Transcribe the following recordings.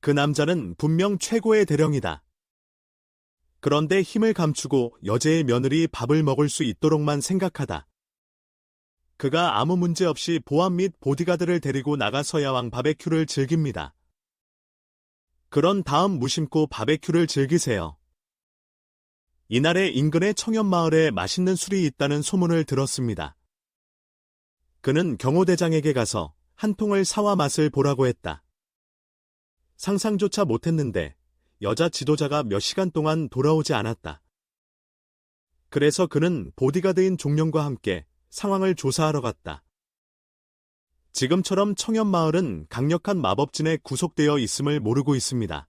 그 남자는 분명 최고의 대령이다. 그런데 힘을 감추고 여제의 며느리 밥을 먹을 수 있도록만 생각하다. 그가 아무 문제 없이 보안 및 보디가드를 데리고 나가 서야왕 바베큐를 즐깁니다. 그런 다음 무심코 바베큐를 즐기세요. 이날에 인근의 청년마을에 맛있는 술이 있다는 소문을 들었습니다. 그는 경호대장에게 가서 한 통을 사와 맛을 보라고 했다. 상상조차 못했는데 여자 지도자가 몇 시간 동안 돌아오지 않았다. 그래서 그는 보디가드인 종령과 함께 상황을 조사하러 갔다. 지금처럼 청년마을은 강력한 마법진에 구속되어 있음을 모르고 있습니다.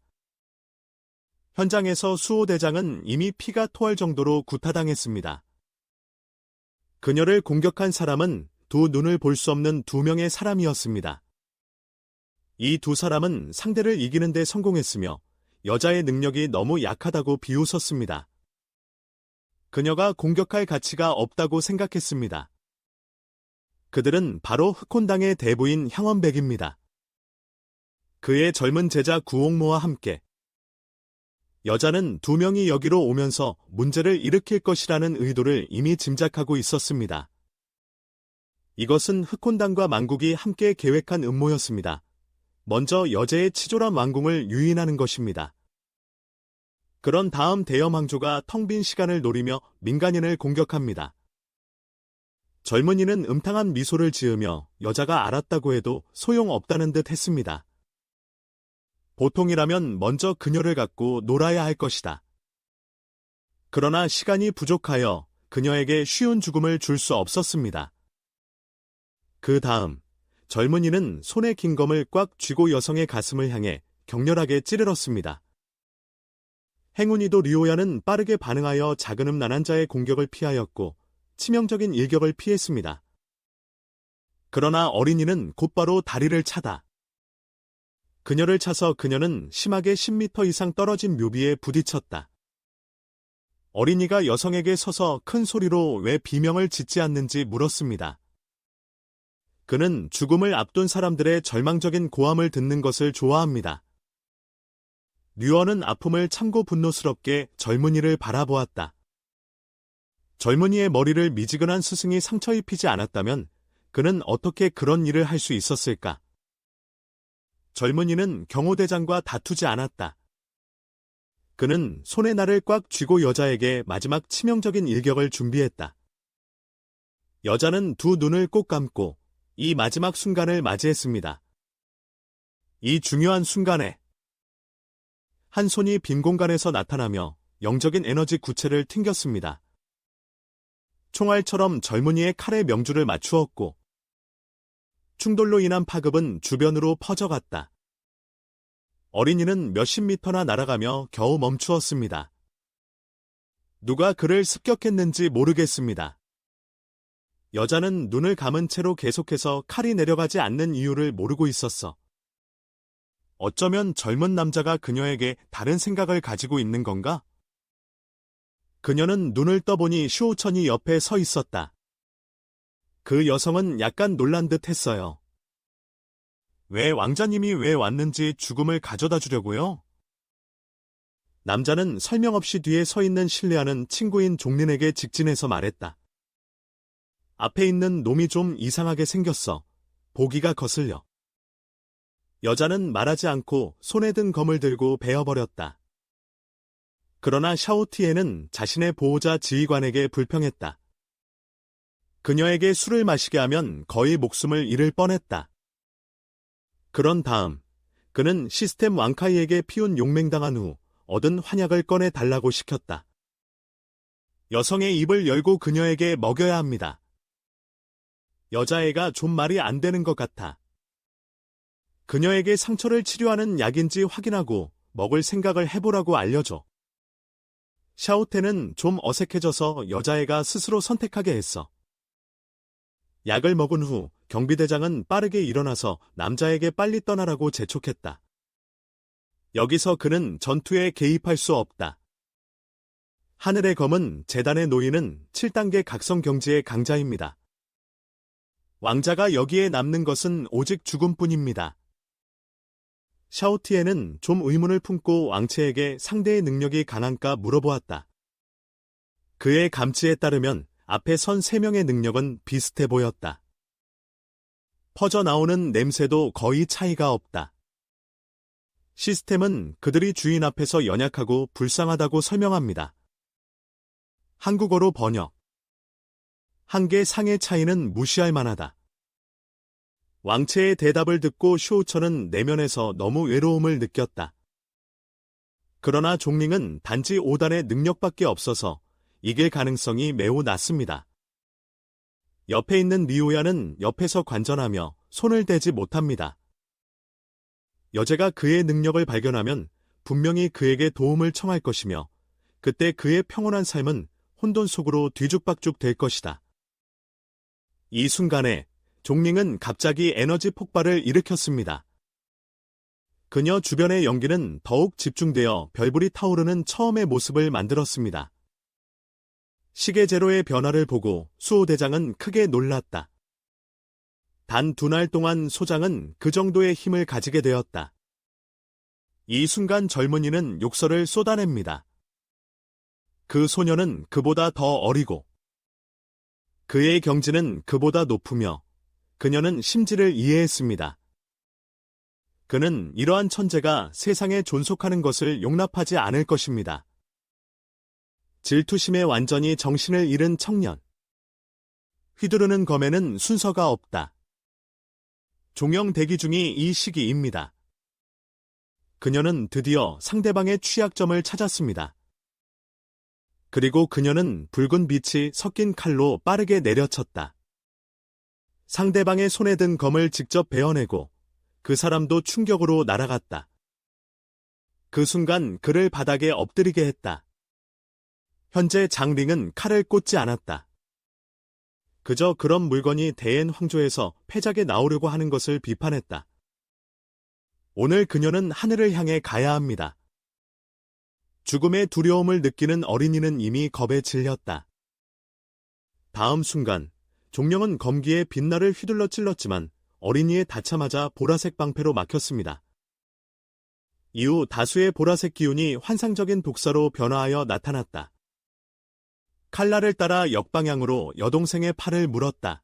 현장에서 수호대장은 이미 피가 토할 정도로 구타당했습니다. 그녀를 공격한 사람은 두 눈을 볼 수 없는 두 명의 사람이었습니다. 이 두 사람은 상대를 이기는 데 성공했으며 여자의 능력이 너무 약하다고 비웃었습니다. 그녀가 공격할 가치가 없다고 생각했습니다. 그들은 바로 흑혼당의 대부인 향원백입니다. 그의 젊은 제자 구옥모와 함께 여자는 두 명이 여기로 오면서 문제를 일으킬 것이라는 의도를 이미 짐작하고 있었습니다. 이것은 흑혼당과 만국이 함께 계획한 음모였습니다. 먼저 여제의 치졸한 왕궁을 유인하는 것입니다. 그런 다음 대염왕조가 텅 빈 시간을 노리며 민간인을 공격합니다. 젊은이는 음탕한 미소를 지으며 여자가 알았다고 해도 소용없다는 듯 했습니다. 보통이라면 먼저 그녀를 갖고 놀아야 할 것이다. 그러나 시간이 부족하여 그녀에게 쉬운 죽음을 줄 수 없었습니다. 그 다음 젊은이는 손에 긴 검을 꽉 쥐고 여성의 가슴을 향해 격렬하게 찌르렀습니다. 행운이도 류오야는 빠르게 반응하여 작은 음란한 자의 공격을 피하였고 치명적인 일격을 피했습니다. 그러나 어린이는 곧바로 다리를 차다. 그녀를 차서 그녀는 심하게 10m 이상 떨어진 묘비에 부딪혔다. 어린이가 여성에게 서서 큰 소리로 왜 비명을 짓지 않는지 물었습니다. 그는 죽음을 앞둔 사람들의 절망적인 고함을 듣는 것을 좋아합니다. 류어는 아픔을 참고 분노스럽게 젊은이를 바라보았다. 젊은이의 머리를 미지근한 스승이 상처 입히지 않았다면 그는 어떻게 그런 일을 할 수 있었을까? 젊은이는 경호대장과 다투지 않았다. 그는 손에 날을 꽉 쥐고 여자에게 마지막 치명적인 일격을 준비했다. 여자는 두 눈을 꼭 감고 이 마지막 순간을 맞이했습니다. 이 중요한 순간에 한 손이 빈 공간에서 나타나며 영적인 에너지 구체를 튕겼습니다. 총알처럼 젊은이의 칼에 명주를 맞추었고 충돌로 인한 파급은 주변으로 퍼져갔다. 어린이는 몇십 미터나 날아가며 겨우 멈추었습니다. 누가 그를 습격했는지 모르겠습니다. 여자는 눈을 감은 채로 계속해서 칼이 내려가지 않는 이유를 모르고 있었어. 어쩌면 젊은 남자가 그녀에게 다른 생각을 가지고 있는 건가? 그녀는 눈을 떠보니 슈오천이 옆에 서 있었다. 그 여성은 약간 놀란 듯 했어요. 왜 왕자님이 왜 왔는지 죽음을 가져다 주려고요? 남자는 설명 없이 뒤에 서 있는 신뢰하는 친구인 종린에게 직진해서 말했다. 앞에 있는 놈이 좀 이상하게 생겼어. 보기가 거슬려. 여자는 말하지 않고 손에 든 검을 들고 베어버렸다. 그러나 샤오티에는 자신의 보호자 지휘관에게 불평했다. 그녀에게 술을 마시게 하면 거의 목숨을 잃을 뻔했다. 그런 다음 그는 시스템 왕카이에게 피운 용맹당한 후 얻은 환약을 꺼내 달라고 시켰다. 여성의 입을 열고 그녀에게 먹여야 합니다. 여자애가 좀 말이 안 되는 것 같아. 그녀에게 상처를 치료하는 약인지 확인하고 먹을 생각을 해보라고 알려줘. 샤오테는 좀 어색해져서 여자애가 스스로 선택하게 했어. 약을 먹은 후 경비대장은 빠르게 일어나서 남자에게 빨리 떠나라고 재촉했다. 여기서 그는 전투에 개입할 수 없다. 하늘의 검은 재단에 놓이는 7단계 각성 경지의 강자입니다. 왕자가 여기에 남는 것은 오직 죽음뿐입니다. 샤오티에는 좀 의문을 품고 왕체에게 상대의 능력이 강한가 물어보았다. 그의 감치에 따르면 앞에 선 3명의 능력은 비슷해 보였다. 퍼져나오는 냄새도 거의 차이가 없다. 시스템은 그들이 주인 앞에서 연약하고 불쌍하다고 설명합니다. 한국어로 번역. 한계 상의 차이는 무시할 만하다. 왕체의 대답을 듣고 슈오처는 내면에서 너무 외로움을 느꼈다. 그러나 종링은 단지 5단의 능력밖에 없어서 이길 가능성이 매우 낮습니다. 옆에 있는 리오야는 옆에서 관전하며 손을 대지 못합니다. 여제가 그의 능력을 발견하면 분명히 그에게 도움을 청할 것이며 그때 그의 평온한 삶은 혼돈 속으로 뒤죽박죽 될 것이다. 이 순간에 종링은 갑자기 에너지 폭발을 일으켰습니다. 그녀 주변의 연기는 더욱 집중되어 별불이 타오르는 처음의 모습을 만들었습니다. 시계 제로의 변화를 보고 수호 대장은 크게 놀랐다. 단 2날 동안 소장은 그 정도의 힘을 가지게 되었다. 이 순간 젊은이는 욕설을 쏟아냅니다. 그 소녀는 그보다 더 어리고 그의 경지는 그보다 높으며 그녀는 심지를 이해했습니다. 그는 이러한 천재가 세상에 존속하는 것을 용납하지 않을 것입니다. 질투심에 완전히 정신을 잃은 청년. 휘두르는 검에는 순서가 없다. 종영 대기 중이 이 시기입니다. 그녀는 드디어 상대방의 취약점을 찾았습니다. 그리고 그녀는 붉은 빛이 섞인 칼로 빠르게 내려쳤다. 상대방의 손에 든 검을 직접 베어내고 그 사람도 충격으로 날아갔다. 그 순간 그를 바닥에 엎드리게 했다. 현재 장링은 칼을 꽂지 않았다. 그저 그런 물건이 대엔 황조에서 패작에 나오려고 하는 것을 비판했다. 오늘 그녀는 하늘을 향해 가야 합니다. 죽음의 두려움을 느끼는 어린이는 이미 겁에 질렸다. 다음 순간 종령은 검기에 빛날을 휘둘러 찔렀지만 어린이에 닿자마자 보라색 방패로 막혔습니다. 이후 다수의 보라색 기운이 환상적인 독사로 변화하여 나타났다. 칼날을 따라 역방향으로 여동생의 팔을 물었다.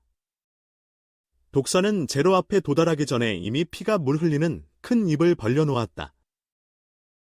독사는 제로 앞에 도달하기 전에 이미 피가 물 흘리는 큰 입을 벌려놓았다.